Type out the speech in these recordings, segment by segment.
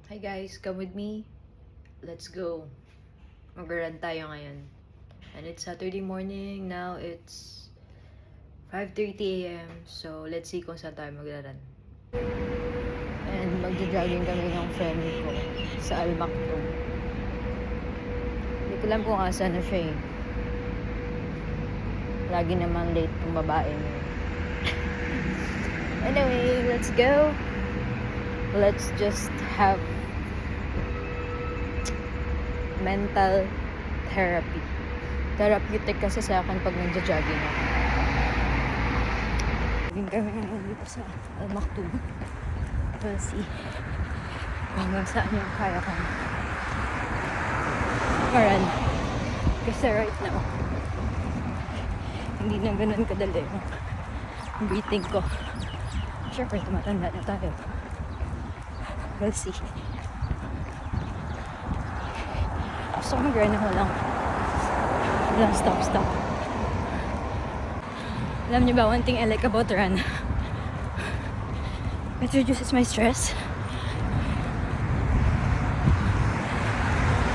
Hi guys, come with me. Let's go. Mag-run tayo ngayon. And it's Saturday morning. Now it's 5:30 a.m. So let's see kung saan tayo mag-run. And magja-jogging kami ng friend ko sa Al Maktoum. Hindi ko alam kung asa na siya eh. Lagi naman late yung babae niya. Anyway, let's go. Let's just have mental therapy. Therapeutic kasi sa akin pag nagja-jogging ako. Jogging kami ngayon dito sa Al Maktoum. We'll see hanggang saan yung kaya ko maran. Kasi right now, hindi na ganun kadali yung breathing ko. Siyempre, tumatanda na tayo. We'll see. Gusto ko mag-run ako lang. Walang stop. Alam niyo ba, one thing I like about run, it reduces my stress.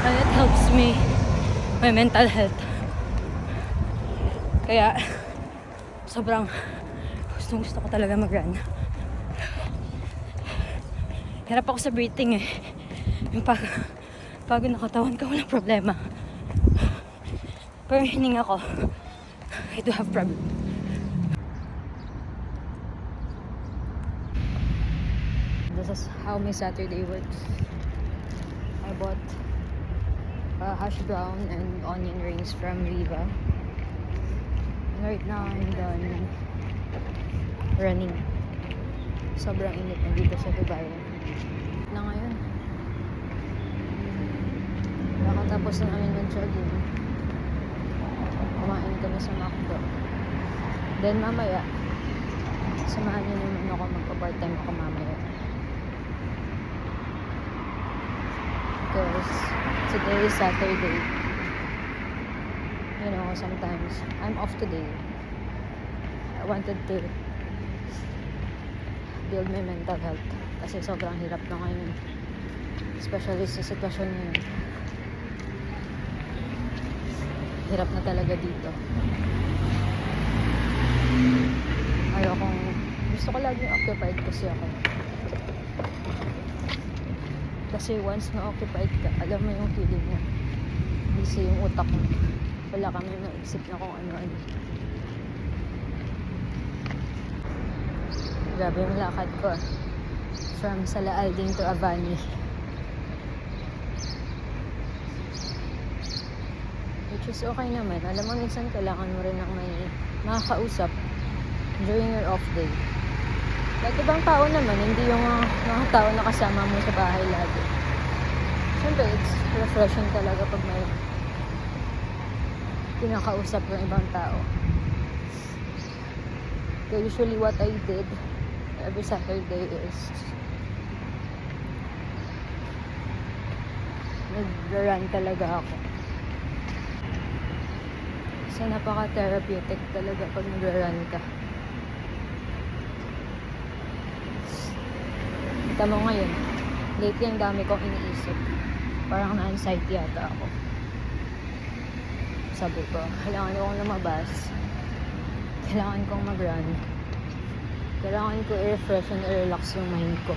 And it helps me, my mental health. Kaya, sobrang gusto ko talaga mag-run. Hirap ako sa breathing eh. Yung pagod na katawan ko, walang problema. Pero hininga ko, I do have problem. This is how my Saturday works. I bought hash brown and onion rings from Riva. And right now, I'm done running. Sobrang init na dito sa Dubai. Na ngayon. Nakatapos na namin mag-jogging. Kumain kami sa McDo. Then mamaya, samahan niyo naman ako, magpa-part-time ako mamaya. Because today is Saturday. You know, sometimes I'm off today. I wanted to build my mental health kasi sobrang hirap na ngayon, especially sa sitwasyon ngayon. Hirap na talaga dito. Gusto ko laging occupied kasi ako. Kasi once na-occupied ka, alam mo yung feeling mo, busy yung utak mo, wala kami maisip na kung ano-ano. Grabe yung lakad ko from Salaaldin to Avani, which is okay naman. Alam mo, minsan kailangan mo rin ng may makakausap during your off day. Like ibang tao naman, hindi yung mga tao na kasama mo sa bahay lagi. Siyempre, it's refreshing talaga pag may kinakausap yung ibang tao. So usually what I did every Saturday is nag-run talaga ako. Kasi napaka-therapeutic talaga pag nag-run ka. Kita mo ngayon, lately ang dami kong iniisip. Parang na-anxiety yata ako. Sabi ko, kailangan kong lumabas. Kailangan kong mag-run. Kailangan ko i-refresh and i-relax yung mind ko.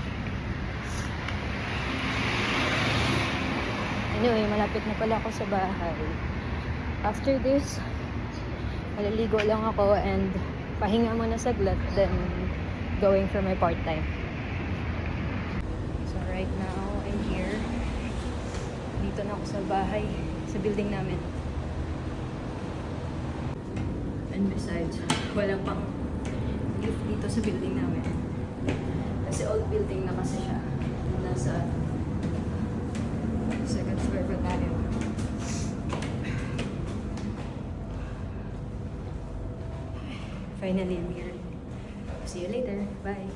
Anyway, malapit na pala ako sa bahay. After this, maliligo lang ako and pahinga muna saglit, then going for my part-time. So right now, I'm here. Dito na ako sa bahay, sa building namin. And besides, walang pang lift dito sa building namin. Kasi old building na kasi siya. Nasa second floor pa tayo. Finally, I'm here. See you later. Bye.